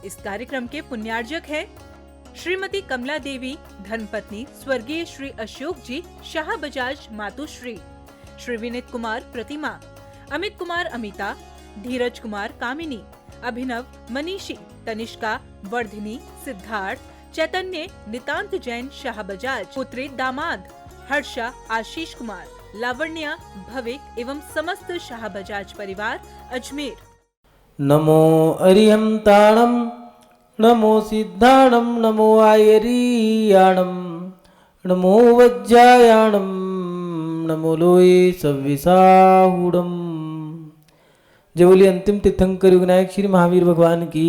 इस कार्यक्रम के पुण्यार्जक हैं श्रीमती कमला देवी, धर्मपत्नी स्वर्गीय श्री अशोक जी शाह बजाज मातुश्री, श्री विनीत कुमार प्रतिमा, अमित कुमार अमिता, धीरज कुमार कामिनी, अभिनव मनीषी, तनिष्का, वर्धिनी, सिद्धार्थ, चैतन्य, नितांत जैन शाह बजाज, पुत्री दामाद, हर्षा, आशीष कुमार, लावण्या, भविक एवं समस्त शाह बजाज परिवार अजमेर। नमो अरिहंताणं, नमो सिद्धाणं, नमो आयरीयाणं, नमो वज्रायाणं, नमो लोये सव्यसाहूढं। जय बोलिए अंतिम तीर्थंकर विनायक श्री महावीर भगवान की।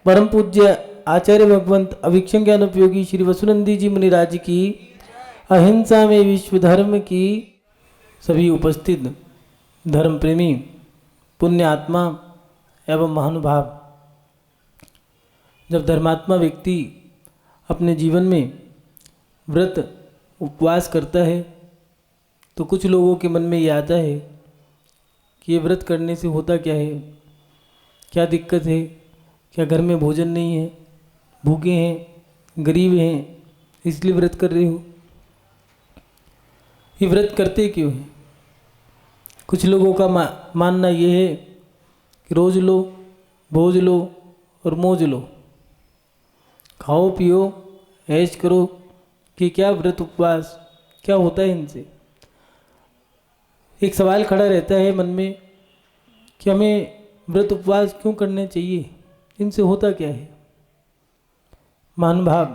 परम पूज्य आचार्य भगवंत अभिक्षण ज्ञान उपयोगी श्री वसुनंदी जी मुनिराज की, अहिंसा में विश्व धर्म की। सभी उपस्थित धर्म प्रेमी, पुण्य आत्मा एवं महानुभाव, जब धर्मात्मा व्यक्ति अपने जीवन में व्रत उपवास करता है तो कुछ लोगों के मन में ये आता है कि ये व्रत करने से होता क्या है, क्या दिक्कत है, क्या घर में भोजन नहीं है, भूखे हैं, गरीब हैं, इसलिए व्रत कर रहे हो। ये व्रत करते क्यों हैं? कुछ लोगों का मानना ये है कि रोज लो, भोज लो और मौज लो, खाओ पियो ऐश करो, कि क्या व्रत उपवास क्या होता है इनसे। एक सवाल खड़ा रहता है मन में कि हमें व्रत उपवास क्यों करने चाहिए, इनसे होता क्या है। महानुभाव,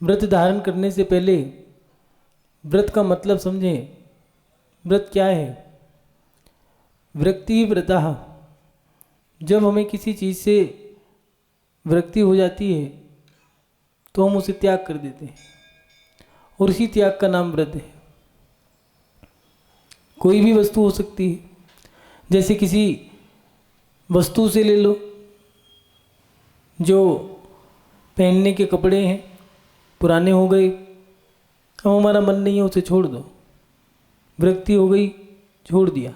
व्रत धारण करने से पहले व्रत का मतलब समझें। व्रत क्या है? विरक्ति व्रतः। जब हमें किसी चीज़ से विरक्ति हो जाती है तो हम उसे त्याग कर देते हैं और इसी त्याग का नाम व्रत है। कोई भी वस्तु हो सकती है, जैसे किसी वस्तु से ले लो, जो पहनने के कपड़े हैं पुराने हो गए, अब हमारा मन नहीं है उसे छोड़ दो, विरक्ति हो गई, छोड़ दिया।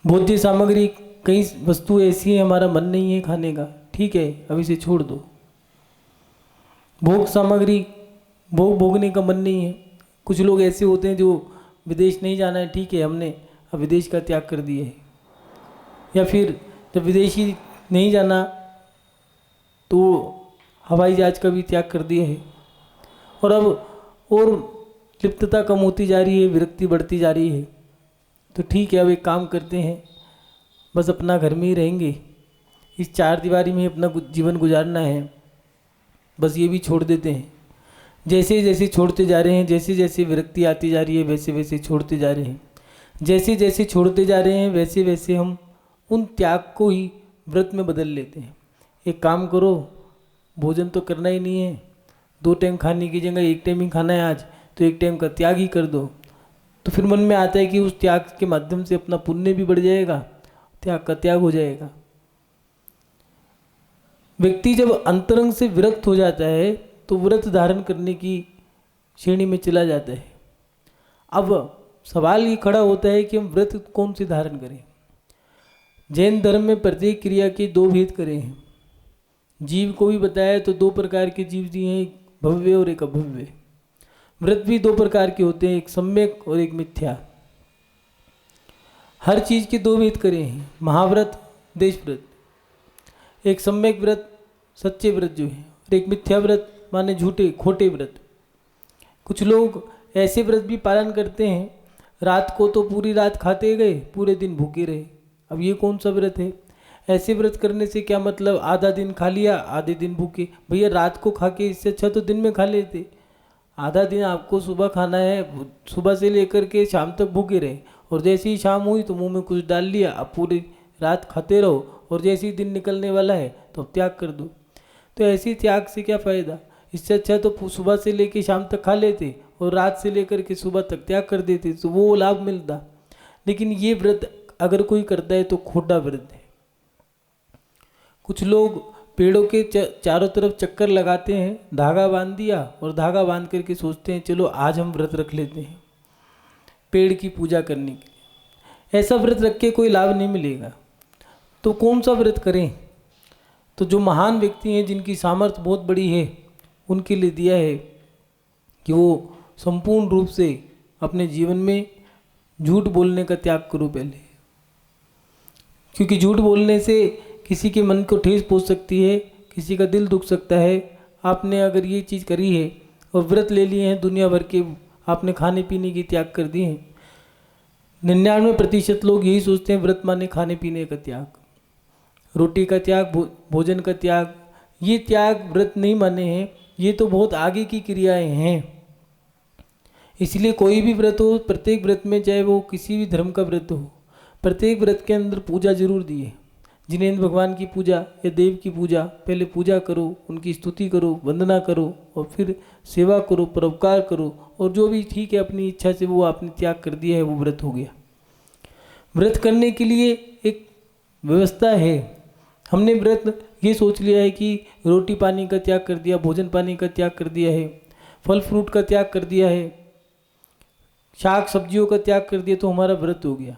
भोज्य सामग्री, कई वस्तु ऐसी है हमारा मन नहीं है खाने का, ठीक है अब इसे छोड़ दो। भोग सामग्री, भोग भोगने का मन नहीं है। कुछ लोग ऐसे होते हैं जो विदेश नहीं जाना है, ठीक है हमने अब विदेश का त्याग कर दिया है। या फिर जब विदेश ही नहीं जाना तो हवाई जहाज का भी त्याग कर दिया है। और अब और लिप्तता कम होती जा रही है, विरक्ति बढ़ती जा रही है, तो ठीक है अब एक काम करते हैं, बस अपना घर में ही रहेंगे, इस चार दीवारी में अपना जीवन गुजारना है, बस ये भी छोड़ देते हैं। जैसे जैसे छोड़ते जा रहे हैं, जैसे जैसे विरक्ति आती जा रही है, वैसे वैसे छोड़ते जा रहे हैं। जैसे जैसे छोड़ते जा रहे हैं वैसे वैसे हम उन त्याग को ही व्रत में बदल लेते हैं। एक काम करो, भोजन तो करना ही नहीं है, 2 टाइम खाने की जगह 1 टाइम ही खाना है आज, तो 1 टाइम का त्याग ही कर दो। तो फिर मन में आता है कि उस त्याग के माध्यम से अपना पुण्य भी बढ़ जाएगा, त्याग का त्याग हो जाएगा। व्यक्ति जब अंतरंग से विरक्त हो जाता है तो व्रत धारण करने की श्रेणी में चला जाता है। अब सवाल ये खड़ा होता है कि हम व्रत कौन से धारण करें। जैन धर्म में प्रत्येक क्रिया के 2 भेद करे हैं। जीव को भी बताया तो 2 प्रकार के जीव दिए हैं, एक भव्य और एक अभव्य। व्रत भी 2 प्रकार के होते हैं, एक सम्यक और एक मिथ्या। हर चीज़ के 2 भेद करे हैं, महाव्रत, देश व्रत। एक सम्यक व्रत सच्चे व्रत जो है, और एक मिथ्या व्रत माने झूठे खोटे व्रत। कुछ लोग ऐसे व्रत भी पालन करते हैं, रात को तो पूरी रात खाते गए, पूरे दिन भूखे रहे। अब ये कौन सा व्रत है? ऐसे व्रत करने से क्या मतलब, आधा दिन खा लिया आधे दिन भूखे। भैया रात को खा के इससे अच्छा तो दिन में खा लेते। आधा दिन आपको सुबह खाना है, सुबह से लेकर के शाम तक भूखे रहे, और जैसे ही शाम हुई तो मुंह में कुछ डाल लिया, अब पूरी रात खाते रहो, और जैसे ही दिन निकलने वाला है तो अब त्याग कर दो। तो ऐसी त्याग से क्या फ़ायदा? इससे अच्छा तो सुबह से लेकर शाम तक खा लेते और रात से लेकर के सुबह तक त्याग कर देते, तो वो लाभ मिलता। लेकिन ये व्रत अगर कोई करता है तो खोटा व्रत है। कुछ लोग पेड़ों के चारों तरफ चक्कर लगाते हैं, धागा बांध दिया और धागा बांध करके सोचते हैं चलो आज हम व्रत रख लेते हैं पेड़ की पूजा करने के लिए। ऐसा व्रत रख के कोई लाभ नहीं मिलेगा। तो कौन सा व्रत करें? तो जो महान व्यक्ति हैं जिनकी सामर्थ्य बहुत बड़ी है उनके लिए दिया है कि वो संपूर्ण रूप से अपने जीवन में झूठ बोलने का त्याग करो पहले, क्योंकि झूठ बोलने से किसी के मन को ठेस पहुंच सकती है, किसी का दिल दुख सकता है। आपने अगर ये चीज़ करी है और व्रत ले लिए हैं दुनिया भर के, आपने खाने पीने की त्याग कर दिए हैं। 99% लोग यही सोचते हैं व्रत माने खाने पीने का त्याग, रोटी का त्याग, भोजन का त्याग। ये त्याग व्रत नहीं माने हैं, ये तो बहुत आगे की क्रियाएं हैं। इसलिए कोई भी व्रत हो, प्रत्येक व्रत में, चाहे वो किसी भी धर्म का व्रत हो, प्रत्येक व्रत के अंदर पूजा जरूर दी है। जिनेंद्र भगवान की पूजा या देव की पूजा, पहले पूजा करो, उनकी स्तुति करो, वंदना करो और फिर सेवा करो, परोपकार करो, और जो भी ठीक है अपनी इच्छा से वो आपने त्याग कर दिया है वो व्रत हो गया। व्रत करने के लिए एक व्यवस्था है। हमने व्रत ये सोच लिया है कि रोटी पानी का त्याग कर दिया, भोजन पानी का त्याग कर दिया है, फल फ्रूट का त्याग कर दिया है, शाक सब्जियों का त्याग कर दिया तो हमारा व्रत हो गया।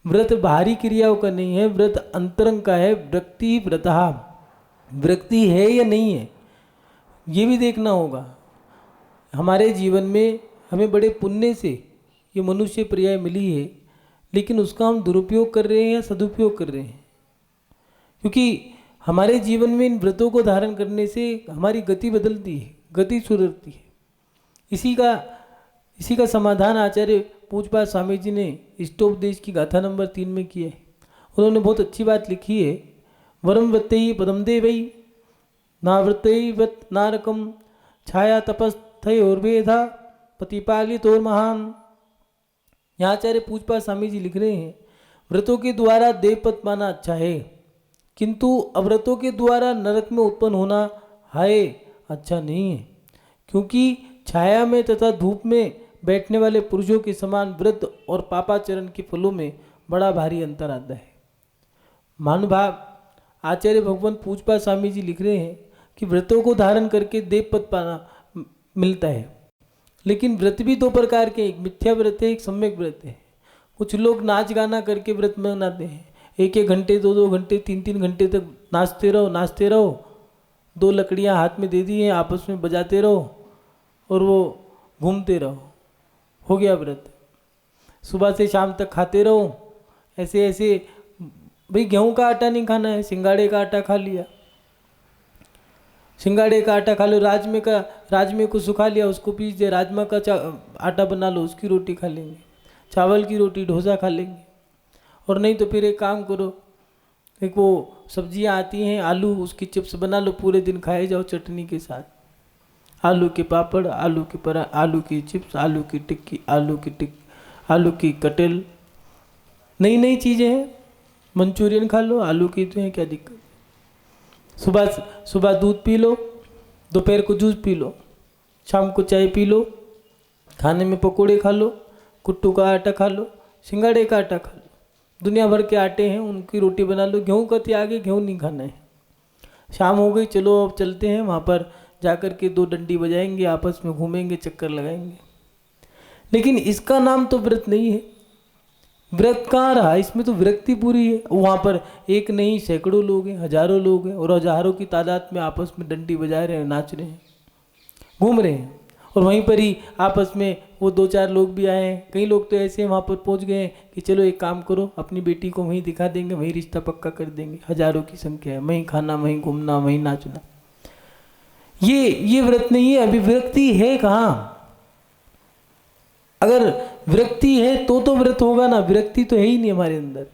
व्रत बाहरी क्रियाओं का नहीं है, व्रत अंतरंग का है। व्यक्ति व्रतः, व्यक्ति है या नहीं है ये भी देखना होगा। हमारे जीवन में हमें बड़े पुण्य से ये मनुष्य पर्याय मिली है, लेकिन उसका हम दुरुपयोग कर रहे हैं या सदुपयोग कर रहे हैं। क्योंकि हमारे जीवन में इन व्रतों को धारण करने से हमारी गति बदलती है, गति सुधरती है। इसी का समाधान आचार्य पूज्यपाद स्वामी जी ने इष्टोपदेश की गाथा नंबर 3 में किया है। उन्होंने बहुत अच्छी बात लिखी है। वरम वृत्तई पदम देवई नावृत्तई व्रत नारकम छाया तपस्थयोर्वेधा प्रतिपालितोर महान। यहाँ आचार्य पूज्यपाद स्वामी जी लिख रहे हैं, व्रतों के द्वारा देवपद पाना अच्छा है, किंतु अव्रतों के द्वारा नरक में उत्पन्न होना हाय अच्छा नहीं है। क्योंकि छाया में तथा धूप में बैठने वाले पुरुषों के समान व्रत और पापाचरण के फलों में बड़ा भारी अंतर आता है। महानुभाव आचार्य भगवान पूज्यपाद स्वामी जी लिख रहे हैं कि व्रतों को धारण करके देवपद पाना मिलता है, लेकिन व्रत भी 2 प्रकार के, एक मिथ्या व्रत है, एक सम्यक व्रत है। कुछ लोग नाच गाना करके व्रत मनाते हैं, 1-1 घंटे 2-2 घंटे 3-3 घंटे तक नाचते रहो। 2 लकड़ियाँ हाथ में दे दी हैं, आपस में बजाते रहो और वो घूमते रहो, हो गया व्रत। सुबह से शाम तक खाते रहो, ऐसे भाई गेहूं का आटा नहीं खाना है, सिंगाड़े का आटा खा लिया, सिंगाड़े का आटा खा लो, राजमे को सुखा लिया, उसको पीस दिया, राजमा का आटा बना लो, उसकी रोटी खा लेंगे, चावल की रोटी डोसा खा लेंगे। और नहीं तो फिर एक काम करो, एक वो सब्जियां आती हैं आलू, उसकी चिप्स बना लो, पूरे दिन खाए जाओ चटनी के साथ। आलू के पापड़, आलू की चिप्स, आलू की टिक्की, आलू की कटल, नई चीज़ें हैं। मंचूरियन खा लो, आलू की तो है, क्या दिक्कत। सुबह दूध पी लो, दोपहर को जूस पी लो, शाम को चाय पी लो, खाने में पकोड़े खा लो, कुट्टू का आटा खा लो, सिंगाड़े का आटा खा लो, दुनिया भर के आटे हैं उनकी रोटी बना लो। गेहूँ का त्याग है, गेहूँ नहीं खाना है। शाम हो गई, चलो अब चलते हैं, वहाँ पर जाकर के 2 डंडी बजाएंगे, आपस में घूमेंगे, चक्कर लगाएंगे। लेकिन इसका नाम तो व्रत नहीं है। व्रत कहाँ रहा, इसमें तो विरक्ति पूरी है। वहाँ पर एक नहीं सैकड़ों लोग हैं, हजारों लोग हैं, और हजारों की तादाद में आपस में डंडी बजा रहे हैं, नाच रहे हैं, घूम रहे हैं। और वहीं पर ही आपस में वो 2-4 लोग भी आए हैं। कई लोग तो ऐसे वहाँ पर पहुँच गए हैं कि चलो एक काम करो, अपनी बेटी को वहीं दिखा देंगे, वहीं रिश्ता पक्का कर देंगे। हजारों की संख्या है, वहीं खाना, वहीं घूमना, वहीं नाचना। ये व्रत नहीं है। अभी विरक्ति है कहाँ? अगर विरक्ति है तो व्रत होगा ना, विरक्ति तो है ही नहीं हमारे अंदर।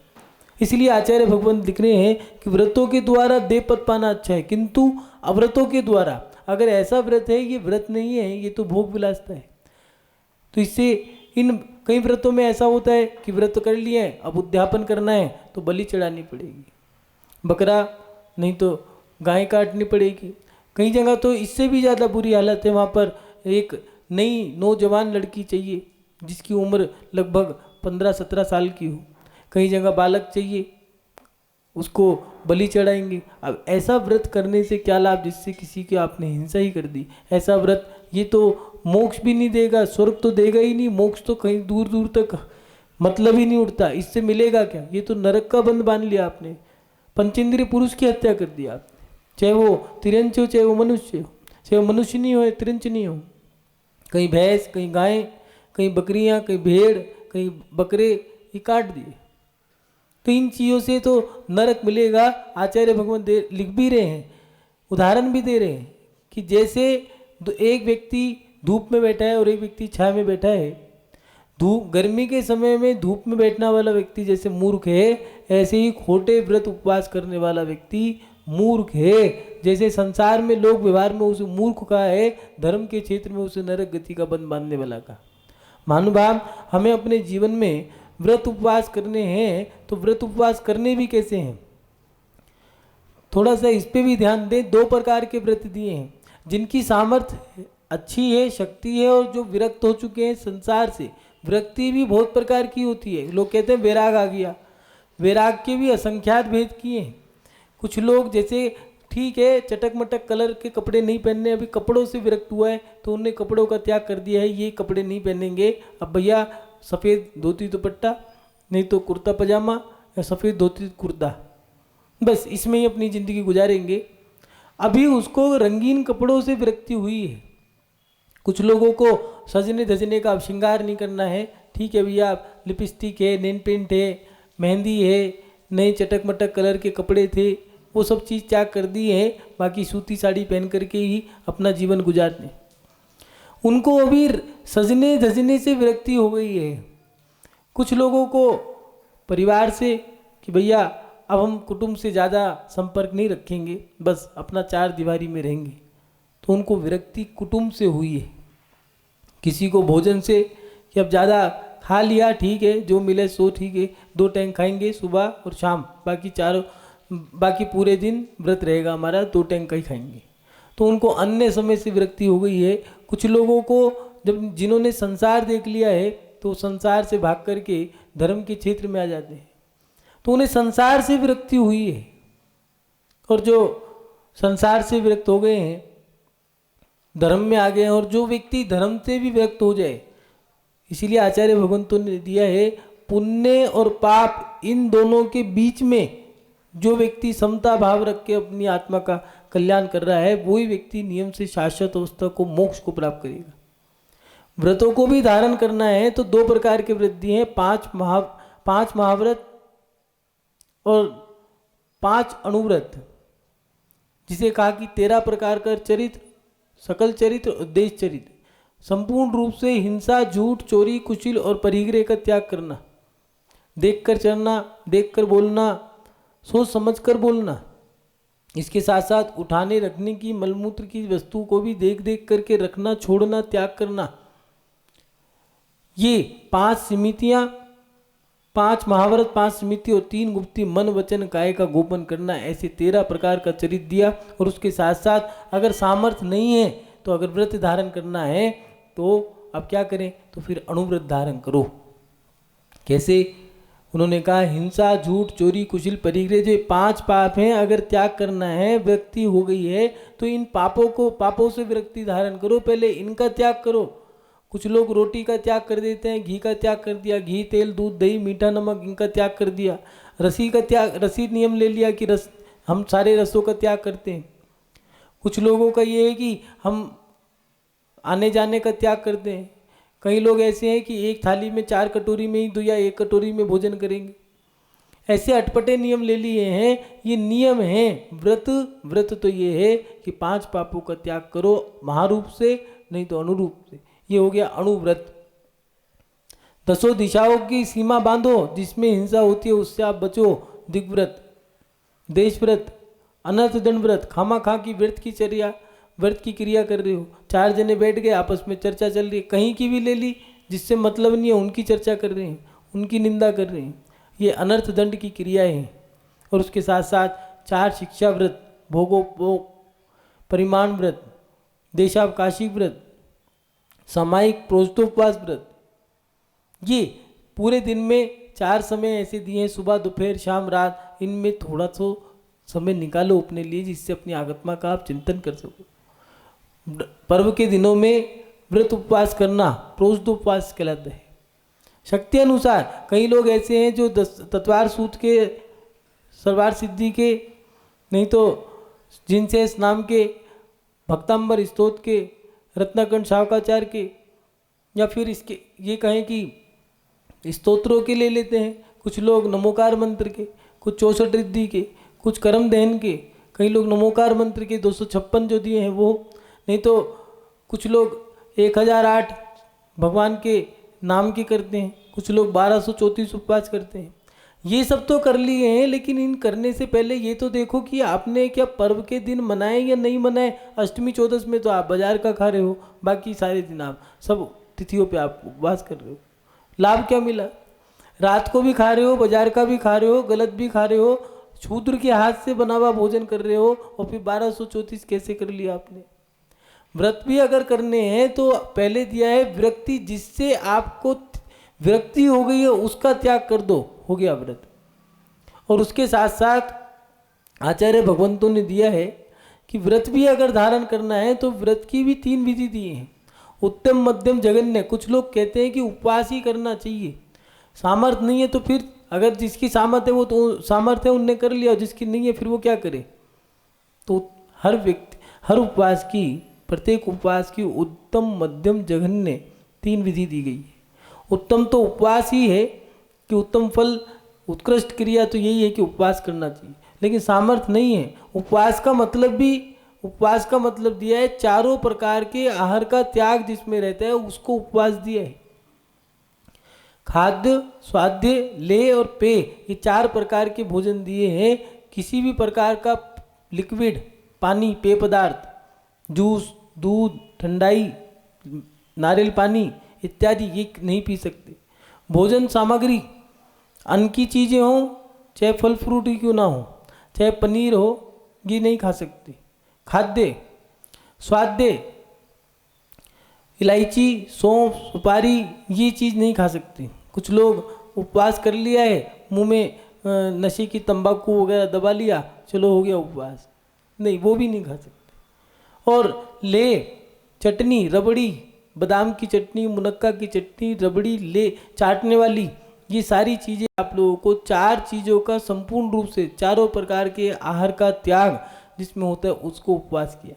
इसलिए आचार्य भगवान लिख रहे हैं कि व्रतों के द्वारा देवपद पाना अच्छा है, किंतु अव्रतों के द्वारा, अगर ऐसा व्रत है, ये व्रत नहीं है, ये तो भोग विलासता है। तो इससे इन कई व्रतों में ऐसा होता है कि व्रत कर लिए, अब उद्यापन करना है तो बलि चढ़ानी पड़ेगी, बकरा नहीं तो गाय काटनी पड़ेगी। कई जगह तो इससे भी ज़्यादा बुरी हालत है, वहाँ पर एक नई नौजवान लड़की चाहिए जिसकी उम्र लगभग 15-17 साल की हो, कई जगह बालक चाहिए, उसको बलि चढ़ाएंगे। अब ऐसा व्रत करने से क्या लाभ, जिससे किसी की आपने हिंसा ही कर दी। ऐसा व्रत ये तो मोक्ष भी नहीं देगा, स्वर्ग तो देगा ही नहीं, मोक्ष तो कहीं दूर दूर तक मतलब ही नहीं उठता। इससे मिलेगा क्या? ये तो नरक का बंध बांध लिया आपने, पंचेंद्रिय पुरुष की हत्या कर दी आपने। चाहे वो तिरंच हो चाहे वो मनुष्य हो, चाहे वो मनुष्य नहीं हो तिरंच नहीं हो, कहीं भैंस कहीं गाय कहीं बकरियां कहीं भेड़ कहीं बकरे ये काट दिए। तो इन चीज़ों से तो नरक मिलेगा। आचार्य भगवान लिख भी रहे हैं, उदाहरण भी दे रहे हैं कि जैसे एक व्यक्ति धूप में बैठा है और एक व्यक्ति छाया में बैठा है। धूप गर्मी के समय में धूप में बैठने वाला व्यक्ति जैसे मूर्ख है, ऐसे ही खोटे व्रत उपवास करने वाला व्यक्ति मूर्ख है। जैसे संसार में लोग व्यवहार में उसे मूर्ख कहा है, धर्म के क्षेत्र में उसे नरक गति का बंध बांधने वाला कहा। महानुभाव, हमें अपने जीवन में व्रत उपवास करने हैं, तो व्रत उपवास करने भी कैसे हैं, थोड़ा सा इस पे भी ध्यान दें। 2 प्रकार के व्रत दिए हैं, जिनकी सामर्थ्य अच्छी है, शक्ति है, और जो विरक्त हो चुके हैं संसार से। विरक्ति भी बहुत प्रकार की होती है। लोग कहते हैं वैराग आ गया, वैराग के भी असंख्यात भेद किए हैं। कुछ लोग जैसे ठीक है चटक मटक कलर के कपड़े नहीं पहनने, अभी कपड़ों से विरक्त हुआ है तो उनने कपड़ों का त्याग कर दिया है, ये कपड़े नहीं पहनेंगे। अब भैया सफ़ेद धोती दुपट्टा, नहीं तो कुर्ता पजामा या सफ़ेद धोती कुर्ता, बस इसमें ही अपनी ज़िंदगी गुजारेंगे। अभी उसको रंगीन कपड़ों से विरक्ति हुई है। कुछ लोगों को सजने धजने का अब श्रृंगार नहीं करना है, ठीक है भैया, लिपस्टिक है, नेल पेंट है, मेहंदी है, नए चटक मटक कलर के कपड़े थे, वो सब चीज़ त्याग कर दी है, बाकी सूती साड़ी पहन करके ही अपना जीवन गुजारते। उनको अभी सजने धजने से विरक्ति हो गई है। कुछ लोगों को परिवार से कि भैया अब हम कुटुंब से ज़्यादा संपर्क नहीं रखेंगे, बस अपना 4 दीवारी में रहेंगे, तो उनको विरक्ति कुटुंब से हुई है। किसी को भोजन से कि अब ज़्यादा खा लिया ठीक है, जो मिले सो ठीक है, 2 टाइम खाएंगे सुबह और शाम, बाकी पूरे दिन व्रत रहेगा हमारा, 2 टाइम का ही खाएंगे, तो उनको अन्य समय से विरक्ति हो गई है। कुछ लोगों को जब जिन्होंने संसार देख लिया है तो संसार से भाग करके धर्म के क्षेत्र में आ जाते हैं, तो उन्हें संसार से विरक्ति हुई है। और जो संसार से विरक्त हो गए हैं धर्म में आ गए हैं, और जो व्यक्ति धर्म से भी विरक्त हो जाए, इसीलिए आचार्य भगवंतों ने दिया है पुण्य और पाप इन दोनों के बीच में जो व्यक्ति समता भाव रख के अपनी आत्मा का कल्याण कर रहा है, वही व्यक्ति नियम से शाश्वत अवस्था को मोक्ष को प्राप्त करेगा। व्रतों को भी धारण करना है तो 2 प्रकार के व्रत दिए हैं, 5 महाव्रत और 5 अणुव्रत, जिसे कहा कि 13 प्रकार का चरित्र, सकल चरित्र और देश चरित्र, संपूर्ण रूप से हिंसा, झूठ, चोरी, कुचिल और परिग्रह का त्याग करना, देखकर चलना, देखकर बोलना, सोच समझकर बोलना। इसके साथ साथ उठाने रखने की मलमूत्र की वस्तु को भी देख देख करके रखना, छोड़ना, त्याग करना। ये 5 समितियां, 5 महाव्रत, 5 समिति और 3 गुप्ती, मन वचन काया का गोपन करना, ऐसे 13 प्रकार का चरित्र दिया। और उसके साथ साथ अगर सामर्थ्य नहीं है तो अगर व्रत धारण करना है तो अब क्या करें, तो फिर अणुव्रत धारण करो। कैसे? उन्होंने कहा हिंसा, झूठ, चोरी, कुचिल, परिग्रह, जो 5 पाप हैं, अगर त्याग करना है, विरक्ति हो गई है तो इन पापों से विरक्ति धारण करो, पहले इनका त्याग करो। कुछ लोग रोटी का त्याग कर देते हैं, घी का त्याग कर दिया, घी, तेल, दूध, दही, मीठा, नमक, इनका त्याग कर दिया। रसी नियम ले लिया कि हम सारे रसों का त्याग करते हैं। कुछ लोगों का ये है कि हम आने जाने का त्याग करते हैं। कई लोग ऐसे हैं कि एक थाली में 4 कटोरी में ही दो या 1 कटोरी में भोजन करेंगे। ऐसे अटपटे नियम ले लिए हैं, ये नियम हैं। व्रत तो ये है कि 5 पापों का त्याग करो, महारूप से नहीं तो अनुरूप से। ये हो गया अणुव्रत। 10 दिशाओं की सीमा बांधो, जिसमें हिंसा होती है उससे आप बचो, दिग्व्रत। देशव्रत, अनर्थ दंड व्रत, खामा खा की व्रत की क्रिया कर रहे हो, 4 जने बैठ गए, आपस में चर्चा चल रही है, कहीं की भी ले ली जिससे मतलब नहीं है, उनकी चर्चा कर रहे हैं, उनकी निंदा कर रहे हैं, ये अनर्थ दंड की क्रियाएं हैं। और उसके साथ साथ 4 शिक्षा व्रत, भोगोपभोग, परिमाण व्रत, देशावकाशी व्रत, सामायिक प्रोष्ठोपवास व्रत, ये पूरे दिन में 4 समय ऐसे दिए हैं, सुबह, दोपहर, शाम, रात। इनमें थोड़ा सा समय निकालो अपने लिए, जिससे अपनी आत्मा का आप चिंतन कर सको। पर्व के दिनों में व्रत उपवास करना प्रोष्ठोपवास कहलाता है। शक्ति अनुसार कई लोग ऐसे हैं जो 10 तत्वार सूत के, सर्वार सिद्धि के, नहीं तो जिनसेस नाम के, भक्तांबर स्तोत्र के, रत्नाकंठ शावकाचार्य के, या फिर इसके ये कहें कि स्तोत्रों के ले लेते हैं। कुछ लोग नमोकार मंत्र के, कुछ 64 रिद्धि के, कुछ कर्म दहन के, कई लोग नमोकार मंत्र के 256 जो दिए हैं वो, नहीं तो कुछ लोग 1008 भगवान के नाम के करते हैं, कुछ लोग 1234 उपवास करते हैं। ये सब तो कर लिए हैं, लेकिन इन करने से पहले ये तो देखो कि आपने क्या पर्व के दिन मनाए या नहीं मनाए। अष्टमी चौदस में तो आप बाजार का खा रहे हो, बाकी सारे दिन आप सब तिथियों पे आप उपवास कर रहे हो। लाभ क्या मिला? रात को भी खा रहे हो, बाजार का भी खा रहे हो, गलत भी खा रहे हो, शूद्र के हाथ से बना हुआ भोजन कर रहे हो, और फिर 1234 कैसे कर लिया आपने? व्रत भी अगर करने हैं तो पहले दिया है विरक्ति, जिससे आपको विरक्ति हो गई है उसका त्याग कर दो, हो गया व्रत। और उसके साथ साथ आचार्य भगवंतों ने दिया है कि व्रत भी अगर धारण करना है तो व्रत की भी 3 विधि दी हैं, उत्तम मध्यम जघन्य। कुछ लोग कहते हैं कि उपवास ही करना चाहिए, सामर्थ्य नहीं है तो फिर अगर जिसकी सामर्थ्य है वो तो सामर्थ्य है उनने कर लिया, और जिसकी नहीं है फिर वो क्या करे। तो हर व्यक्ति, हर उपवास की, प्रत्येक उपवास की उत्तम मध्यम जघन्य 3 विधि दी गई है। उत्तम तो उपवास ही है कि उत्तम फल, उत्कृष्ट क्रिया तो यही है कि उपवास करना चाहिए, लेकिन सामर्थ्य नहीं है। उपवास का मतलब दिया है चारों प्रकार के आहार का त्याग जिसमें रहता है उसको उपवास दिया है। खाद्य, स्वाद्य, लेह और पेय, ये 4 प्रकार के भोजन दिए हैं। किसी भी प्रकार का लिक्विड, पानी, पेय पदार्थ, जूस, दूध, ठंडाई, नारियल पानी इत्यादि ये नहीं पी सकते। भोजन सामग्री, अन्न की चीज़ें हों, चाहे फल फ्रूट ही क्यों ना हो, चाहे पनीर हो, ये नहीं खा सकते। खाद्य, स्वाद्य, इलायची, सौंफ, सुपारी, ये चीज़ नहीं खा सकते। कुछ लोग उपवास कर लिया है, मुंह में नशे की तंबाकू वगैरह दबा लिया, चलो हो गया उपवास, नहीं, वो भी नहीं खा सकते। और ले, चटनी, रबड़ी, बादाम की चटनी, मुनक्का की चटनी, रबड़ी, ले, चाटने वाली, ये सारी चीज़ें आप लोगों को 4 चीज़ों का संपूर्ण रूप से, चारों प्रकार के आहार का त्याग जिसमें होता है उसको उपवास किया।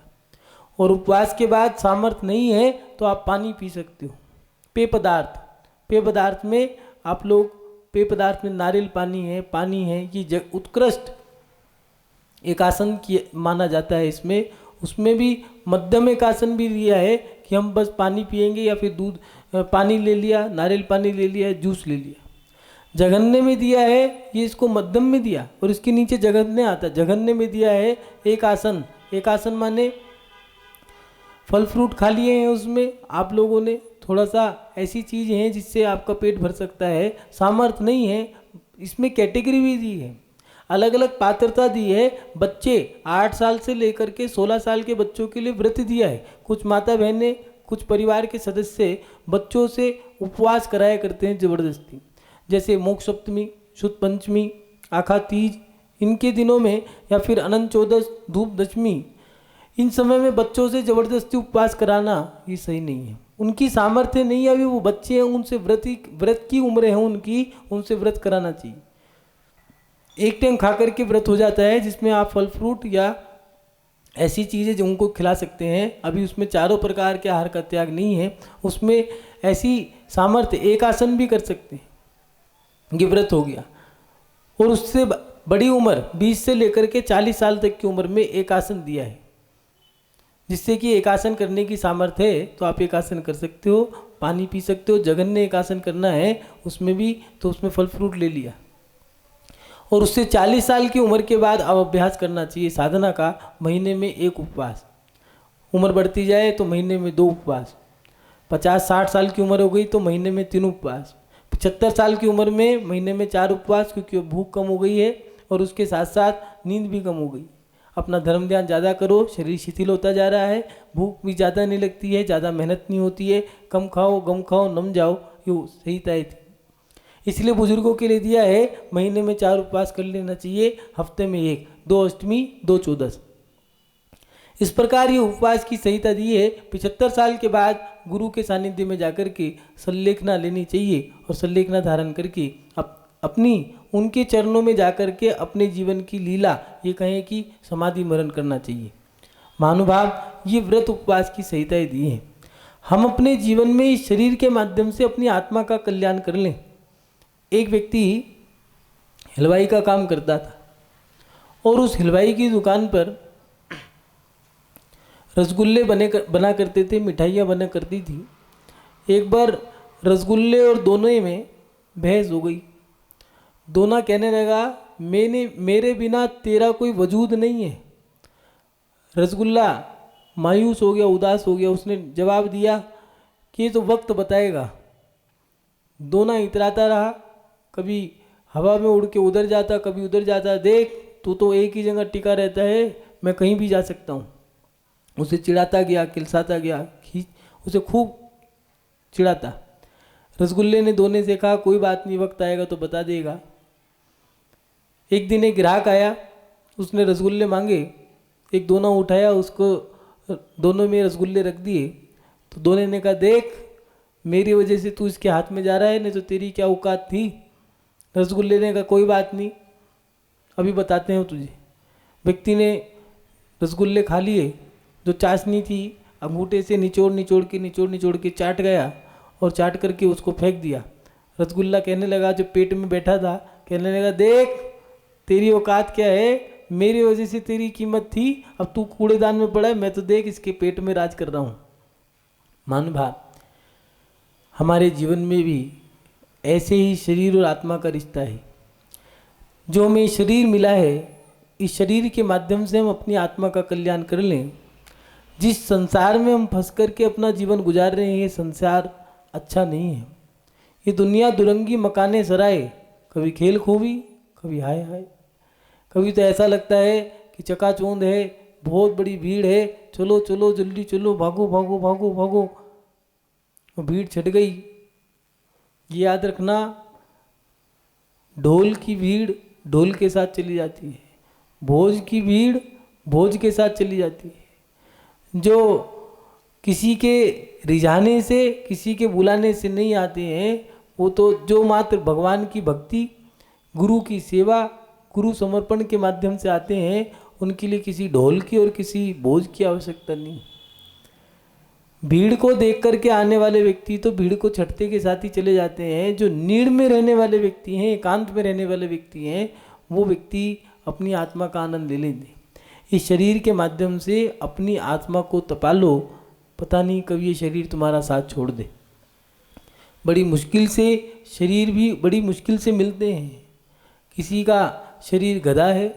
और उपवास के बाद सामर्थ्य नहीं है तो आप पानी पी सकते हो। पेय पदार्थ में आप लोग, पेय पदार्थ में नारियल पानी है, ये उत्कृष्ट एक आसन की माना जाता है इसमें। उसमें भी मध्यम एक आसन भी दिया है कि हम बस पानी पिएंगे, या फिर दूध, पानी ले लिया, नारियल पानी ले लिया, जूस ले लिया। जघन्य में दिया है, ये इसको मध्यम में दिया और इसके नीचे जघन्य आता है। जघन्य में दिया है एक आसन माने फल फ्रूट खा लिए हैं उसमें आप लोगों ने, थोड़ा सा ऐसी चीज़ हैं जिससे आपका पेट भर सकता है। सामर्थ्य नहीं है, इसमें कैटेगरी भी दी है, अलग अलग पात्रता दी है। बच्चे 8 साल से लेकर के 16 साल के बच्चों के लिए व्रत दिया है। कुछ माता बहनें, कुछ परिवार के सदस्य बच्चों से उपवास कराया करते हैं ज़बरदस्ती, जैसे मोक्ष सप्तमी, शुद्ध पंचमी, आखा तीज, इनके दिनों में, या फिर अनंत चौदस, धूप दशमी, इन समय में बच्चों से ज़बरदस्ती उपवास कराना ये सही नहीं है। उनकी सामर्थ्य नहीं है, अभी वो बच्चे हैं, उनसे व्रत की उम्र है उनसे व्रत कराना चाहिए। एक टाइम खा करके व्रत हो जाता है, जिसमें आप फल फ्रूट या ऐसी चीज़ें जो उनको खिला सकते हैं। अभी उसमें चारों प्रकार के आहार का त्याग नहीं है, उसमें ऐसी सामर्थ्य एक आसन भी कर सकते हैं, ये व्रत हो गया। और उससे बड़ी उम्र 20 से लेकर के 40 साल तक की उम्र में एक आसन दिया है, जिससे कि एक आसन करने की सामर्थ्य है तो आप एक आसन कर सकते हो, पानी पी सकते हो। जघन्य एक आसन करना है उसमें भी, तो उसमें फल फ्रूट ले लिया। और उससे 40 साल की उम्र के बाद अब अभ्यास करना चाहिए साधना का, महीने में 1 उपवास। उम्र बढ़ती जाए तो महीने में 2 उपवास। 50-60 साल की उम्र हो गई तो महीने में 3 उपवास। 75 साल की उम्र में महीने में 4 उपवास, क्योंकि भूख कम हो गई है और उसके साथ साथ नींद भी कम हो गई। अपना धर्म ध्यान ज़्यादा करो, शरीर शिथिल होता जा रहा है, भूख भी ज़्यादा नहीं लगती है, ज़्यादा मेहनत नहीं होती है, कम खाओ, गम खाओ, नम जाओ, ये सही तय थी। इसलिए बुजुर्गों के लिए दिया है महीने में 4 उपवास कर लेना चाहिए, हफ्ते में 1, 2 अष्टमी, 2 चौदस। इस प्रकार ये उपवास की संहिता दी है। 75 साल के बाद गुरु के सानिध्य में जाकर के संलेखना लेनी चाहिए और संलेखना धारण करके अपनी उनके चरणों में जाकर के अपने जीवन की लीला, ये कहें कि समाधि मरण करना चाहिए। महानुभाव, ये व्रत उपवास की संहिताएं दी हैं। हम अपने जीवन में इस शरीर के माध्यम से अपनी आत्मा का कल्याण कर लें। एक व्यक्ति हलवाई का काम करता था और उस हलवाई की दुकान पर रसगुल्ले बना करते थे, मिठाइयाँ बना करती थी। एक बार रसगुल्ले और दोनों में बहस हो गई। दोनों कहने लगा, मेरे बिना तेरा कोई वजूद नहीं है। रसगुल्ला मायूस हो गया, उदास हो गया। उसने जवाब दिया कि ये तो वक्त बताएगा। दोनों इतराता रहा, कभी हवा में उड़ के उधर जाता, कभी उधर जाता। देख, तू तो एक ही जगह टिका रहता है, मैं कहीं भी जा सकता हूँ। उसे चिढ़ाता गया, किलसाता गया, उसे खूब चिढ़ाता। रसगुल्ले ने दोने से कहा, कोई बात नहीं, वक्त आएगा तो बता देगा। एक दिन एक ग्राहक आया, उसने रसगुल्ले मांगे। एक दोना उठाया, उसको दोनों में रसगुल्ले रख दिए। तो दोने ने कहा, देख, मेरी वजह से तू इसके हाथ में जा रहा है, नहीं तो तेरी क्या औकात थी। रसगुल्ले ने कहा, कोई बात नहीं, अभी बताते हैं तुझे। व्यक्ति ने रसगुल्ले खा लिए। जो चाशनी थी, अंगूठे से निचोड़ के चाट गया और चाट करके उसको फेंक दिया। रसगुल्ला कहने लगा, जो पेट में बैठा था, कहने लगा, देख, तेरी औकात क्या है, मेरी वजह से तेरी कीमत थी, अब तू कूड़ेदान में पड़ा है, मैं तो देख इसके पेट में राज कर रहा हूँ। महानुभाव, हमारे जीवन में भी ऐसे ही शरीर और आत्मा का रिश्ता है। जो हमें शरीर मिला है, इस शरीर के माध्यम से हम अपनी आत्मा का कल्याण कर लें। जिस संसार में हम फंस करके अपना जीवन गुजार रहे हैं, ये संसार अच्छा नहीं है। ये दुनिया दुरंगी मकाने सराय, कभी खेल खूबी, कभी हाय हाय। कभी तो ऐसा लगता है कि चकाचौंध है, बहुत बड़ी भीड़ है, चलो चलो जल्दी चलो, भागो भागो भागो भागो। वो भीड़ छट गई। ये याद रखना, ढोल की भीड़ ढोल के साथ चली जाती है, भोज की भीड़ भोज के साथ चली जाती है। जो किसी के रिझाने से, किसी के बुलाने से नहीं आते हैं, वो तो जो मात्र भगवान की भक्ति, गुरु की सेवा, गुरु समर्पण के माध्यम से आते हैं, उनके लिए किसी ढोल की और किसी भोज की आवश्यकता नहीं। भीड़ को देख करके आने वाले व्यक्ति तो भीड़ को छटते के साथ ही चले जाते हैं। जो नीड़ में रहने वाले व्यक्ति हैं, एकांत में रहने वाले व्यक्ति हैं, वो व्यक्ति अपनी आत्मा का आनंद ले लेंगे। इस शरीर के माध्यम से अपनी आत्मा को तपा लो, पता नहीं कब ये शरीर तुम्हारा साथ छोड़ दे। बड़ी मुश्किल से शरीर भी बड़ी मुश्किल से मिलते हैं। किसी का शरीर गधा है,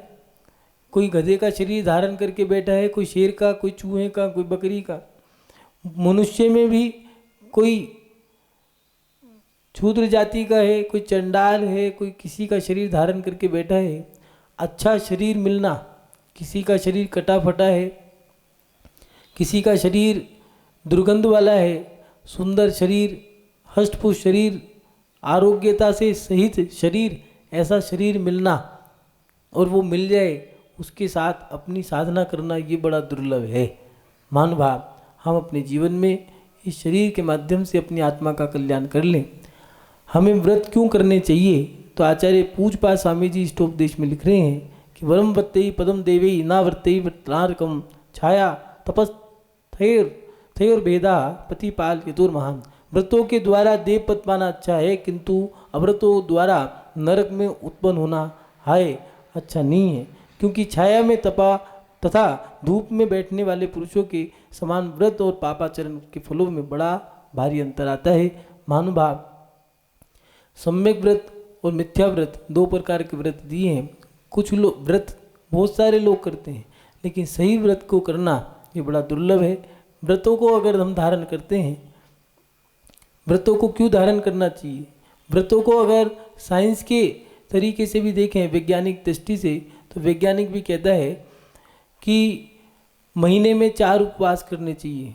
कोई गधे का शरीर धारण करके बैठा है, कोई शेर का, कोई चूहे का, कोई बकरी का। मनुष्य में भी कोई शूद्र जाति का है, कोई चंडाल है, कोई किसी का शरीर धारण करके बैठा है। अच्छा शरीर मिलना, किसी का शरीर कटा फटा है, किसी का शरीर दुर्गंध वाला है, सुंदर शरीर, हष्टपुष्ट शरीर, आरोग्यता से सहित शरीर, ऐसा शरीर मिलना और वो मिल जाए, उसके साथ अपनी साधना करना, ये बड़ा दुर्लभ है। महानुभाव, हम अपने जीवन में इस शरीर के माध्यम से अपनी आत्मा का कल्याण कर लें। हमें व्रत क्यों करने चाहिए, तो आचार्य पूज्यपाद स्वामी जी इष्टोपदेश में लिख रहे हैं कि वरम वत्तेहि पदम देवेहि ना व्रतेहि व्रतार्कम छाया तपस थयोर भेदा प्रतिपाल यतुर्महान। व्रतों के द्वारा देव पद पाना अच्छा है, किंतु अव्रतों द्वारा नरक में उत्पन्न होना हाय अच्छा नहीं है। क्योंकि छाया में तपा तथा धूप में बैठने वाले पुरुषों के समान व्रत और पापाचरण के फलों में बड़ा भारी अंतर आता है। महानुभाव, सम्यक व्रत और मिथ्या व्रत दो प्रकार के व्रत दिए हैं। कुछ लोग व्रत बहुत सारे लोग करते हैं, लेकिन सही व्रत को करना ये बड़ा दुर्लभ है। व्रतों को अगर हम धारण करते हैं, व्रतों को क्यों धारण करना चाहिए? व्रतों को अगर साइंस के तरीके से भी देखें, वैज्ञानिक दृष्टि से, तो वैज्ञानिक भी कहता है कि महीने में 4 उपवास करने चाहिए,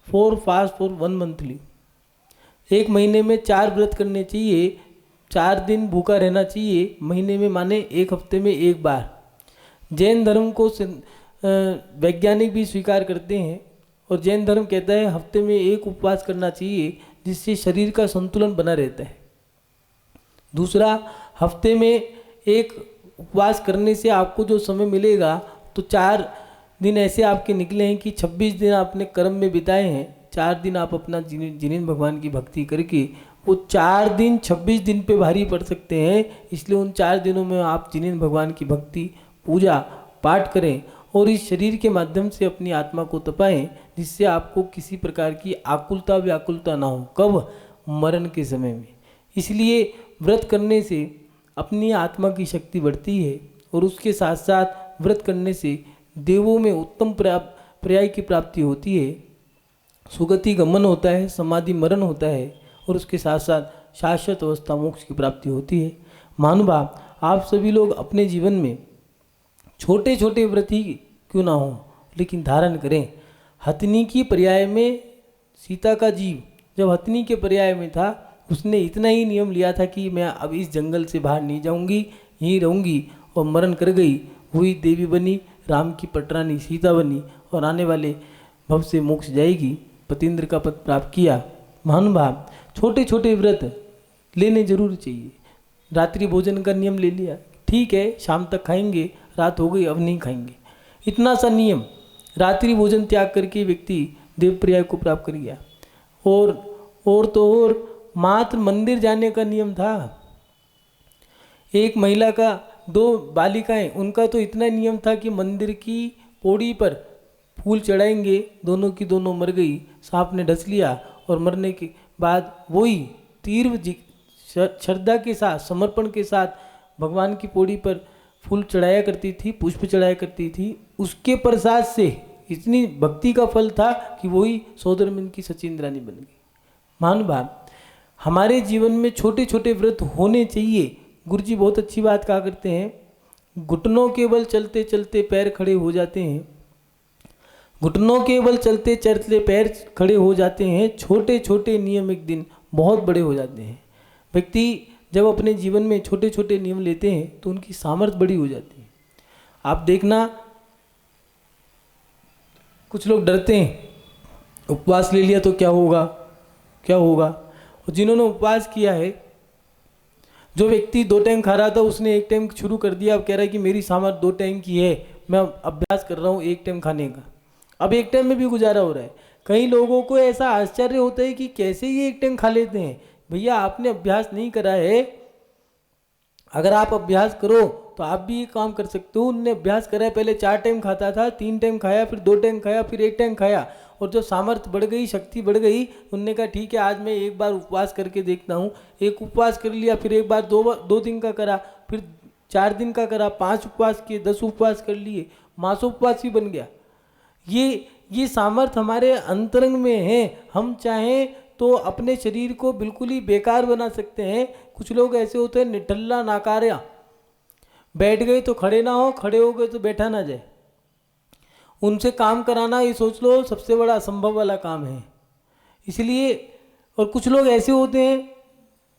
4 फास्ट फॉर 1 मंथली। एक महीने में 4 व्रत करने चाहिए, 4 दिन भूखा रहना चाहिए, महीने में माने 1 हफ्ते में 1 बार। जैन धर्म को वैज्ञानिक भी स्वीकार करते हैं और जैन धर्म कहता है हफ्ते में 1 उपवास करना चाहिए, जिससे शरीर का संतुलन बना रहता है। दूसरा, हफ्ते में एक उपवास करने से आपको जो समय मिलेगा, तो 4 दिन ऐसे आपके निकले हैं कि 26 दिन आपने कर्म में बिताए हैं, 4 दिन आप अपना जिनेंद्र भगवान की भक्ति करके वो 4 दिन 26 दिन पे भारी पड़ सकते हैं। इसलिए उन 4 दिनों में आप जिनेंद्र भगवान की भक्ति, पूजा पाठ करें और इस शरीर के माध्यम से अपनी आत्मा को तपाएं, जिससे आपको किसी प्रकार की आकुलता व्याकुलता ना हो। कब? मरण के समय में। इसलिए व्रत करने से अपनी आत्मा की शक्ति बढ़ती है और उसके साथ साथ व्रत करने से देवों में उत्तम पर्याय की प्राप्ति होती है, सुगति गमन होता है, समाधि मरण होता है और उसके साथ साथ शाश्वत अवस्था मोक्ष की प्राप्ति होती है। महानुभाव, आप सभी लोग अपने जीवन में छोटे छोटे व्रत ही क्यों ना हो, लेकिन धारण करें। हथनी की पर्याय में सीता का जीव जब हथनी के पर्याय में था, उसने इतना ही नियम लिया था कि मैं अब इस जंगल से बाहर नहीं जाऊंगी, यहीं रहूंगी, और मरण कर गई। वही देवी बनी, राम की पटरानी सीता बनी और आने वाले भव से मोक्ष जाएगी, पतिंद्र का पद प्राप्त किया। महानुभाव, छोटे छोटे व्रत लेने जरूर चाहिए। रात्रि भोजन का नियम ले लिया, ठीक है, शाम तक खाएंगे, रात हो गई अब नहीं खाएंगे, इतना सा नियम, रात्रि भोजन त्याग करके व्यक्ति देवपर्याय को प्राप्त कर गया। और मात्र मंदिर जाने का नियम था। एक महिला का 2 बालिकाएं, उनका तो इतना नियम था कि मंदिर की पौड़ी पर फूल चढ़ाएंगे, दोनों की दोनों मर गई, सांप ने डस लिया और मरने के बाद वही तीव्र श्रद्धा के साथ, समर्पण के साथ भगवान की पौड़ी पर फूल चढ़ाया करती थी, पुष्प चढ़ाया करती थी। उसके प्रसाद से इतनी भक्ति का फल था कि वही सौदरमिन की सचिंद्रानी बन गई। महानुभाव, हमारे जीवन में छोटे छोटे व्रत होने चाहिए। गुरुजी बहुत अच्छी बात कहा करते हैं, घुटनों के बल चलते चलते पैर खड़े हो जाते हैं, घुटनों के बल चलते चलते पैर खड़े हो जाते हैं, छोटे छोटे नियम एक दिन बहुत बड़े हो जाते हैं। व्यक्ति जब अपने जीवन में छोटे छोटे नियम लेते हैं तो उनकी सामर्थ्य बड़ी हो जाती है। आप देखना, कुछ लोग डरते हैं, उपवास ले लिया तो क्या होगा, क्या होगा। और जिन्होंने उपवास किया है, जो व्यक्ति 2 टाइम खा रहा था उसने 1 टाइम शुरू कर दिया, अब कह रहा है कि मेरी सामर्थ्य 2 टाइम की है, मैं अभ्यास कर रहा हूँ 1 टाइम खाने का, अब 1 टाइम में भी गुजारा हो रहा है। कई लोगों को ऐसा आश्चर्य होता है कि कैसे ये 1 टाइम खा लेते हैं। भैया, आपने अभ्यास नहीं करा है। अगर आप अभ्यास करो तो आप भी ये काम कर सकते हो। उनने अभ्यास करा है, पहले 4 टाइम खाता था, 3 टाइम खाया, फिर 2 टाइम खाया, फिर 1 टाइम खाया, और जब सामर्थ्य बढ़ गई, शक्ति बढ़ गई, उनने कहा ठीक है आज मैं एक बार उपवास करके देखता हूँ। एक उपवास कर लिया, फिर एक बार 2 दिन का करा, फिर 4 दिन का करा, 5 उपवास किए, 10 उपवास कर लिए, मासोपवास भी बन गया। ये सामर्थ्य हमारे अंतरंग में है। हम चाहें तो अपने शरीर को बिल्कुल ही बेकार बना सकते हैं। कुछ लोग ऐसे होते हैं निठल्ला नाकार्या, बैठ गए तो खड़े ना हो, खड़े हो गए तो बैठा ना जाए। उनसे काम कराना, ये सोच लो, सबसे बड़ा असंभव वाला काम है। इसलिए, और कुछ लोग ऐसे होते हैं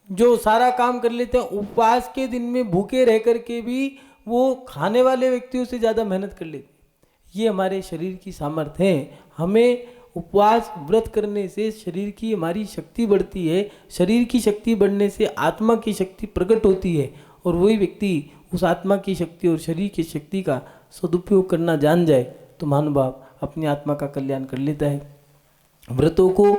जो सारा काम कर लेते हैं, उपवास के दिन में भूखे रह करके भी वो खाने वाले व्यक्तियों से ज़्यादा मेहनत कर लेते हैं। ये हमारे शरीर की सामर्थ्य है। हमें उपवास व्रत करने से शरीर की हमारी शक्ति बढ़ती है। शरीर की शक्ति बढ़ने से आत्मा की शक्ति प्रकट होती है, और वही व्यक्ति उस आत्मा की शक्ति और शरीर की शक्ति का सदुपयोग करना जान जाए तो महानुभाव अपनी आत्मा का कल्याण कर लेता है। व्रतों को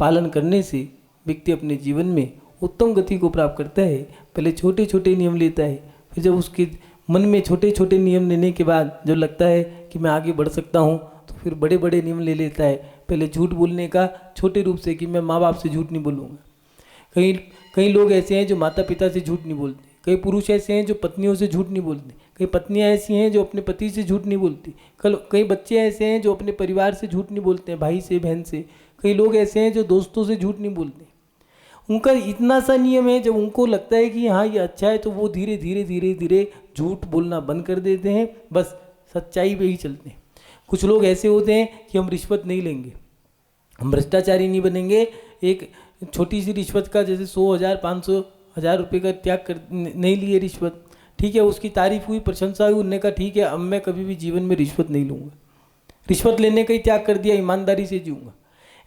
पालन करने से व्यक्ति अपने जीवन में उत्तम गति को प्राप्त करता है। पहले छोटे छोटे नियम लेता है, फिर जब उसके मन में छोटे छोटे नियम लेने के बाद जब लगता है कि मैं आगे बढ़ सकता हूँ, तो फिर बड़े बड़े नियम ले लेता है। पहले झूठ बोलने का छोटे रूप से कि मैं माँ बाप से झूठ नहीं बोलूँगा। कई लोग ऐसे हैं जो माता पिता से झूठ नहीं बोलते। कई पुरुष ऐसे हैं जो पत्नियों से झूठ नहीं बोलते। कई पत्नियां ऐसी हैं जो अपने पति से झूठ नहीं बोलती। कई बच्चे ऐसे हैं जो अपने परिवार से झूठ नहीं बोलते हैं, भाई से, बहन से। कई लोग ऐसे हैं जो दोस्तों से झूठ नहीं बोलते। उनका इतना सा नियम है, जब उनको लगता है कि हाँ ये अच्छा है तो वो धीरे धीरे धीरे धीरे झूठ बोलना बंद कर देते हैं, बस सच्चाई पे ही चलते हैं। कुछ लोग ऐसे होते हैं कि हम रिश्वत नहीं लेंगे, हम भ्रष्टाचारी नहीं बनेंगे। एक छोटी सी रिश्वत का, जैसे 100,000 500,000 रुपये का त्याग कर नहीं लिए रिश्वत, ठीक है, उसकी तारीफ हुई, प्रशंसा हुई, उनने कहा ठीक है अब मैं कभी भी जीवन में रिश्वत नहीं लूँगा। रिश्वत लेने का ही त्याग कर दिया, ईमानदारी से जीऊँगा।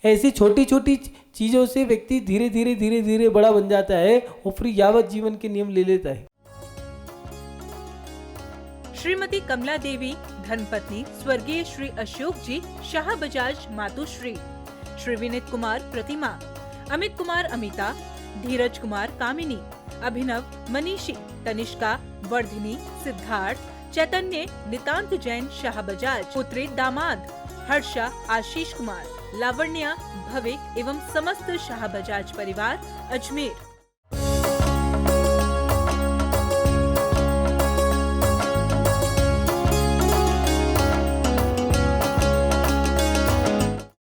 ऐसी छोटी छोटी चीज़ों से व्यक्ति धीरे धीरे धीरे धीरे बड़ा बन जाता है और फिर यावत जीवन के नियम ले लेता है। श्रीमती कमला देवी धर्मपत्नी स्वर्गीय श्री अशोक जी शाह बजाज मातुश्री, श्री विनीत कुमार प्रतिमा, अमित कुमार अमिता, धीरज कुमार कामिनी, अभिनव मनीषी, तनिष्का, वर्धिनी, सिद्धार्थ, चैतन्य, नितांत जैन शाह बजाज, पुत्री दामाद, हर्षा, आशीष कुमार, लावण्या, भविक एवं समस्त शाह बजाज परिवार अजमेर।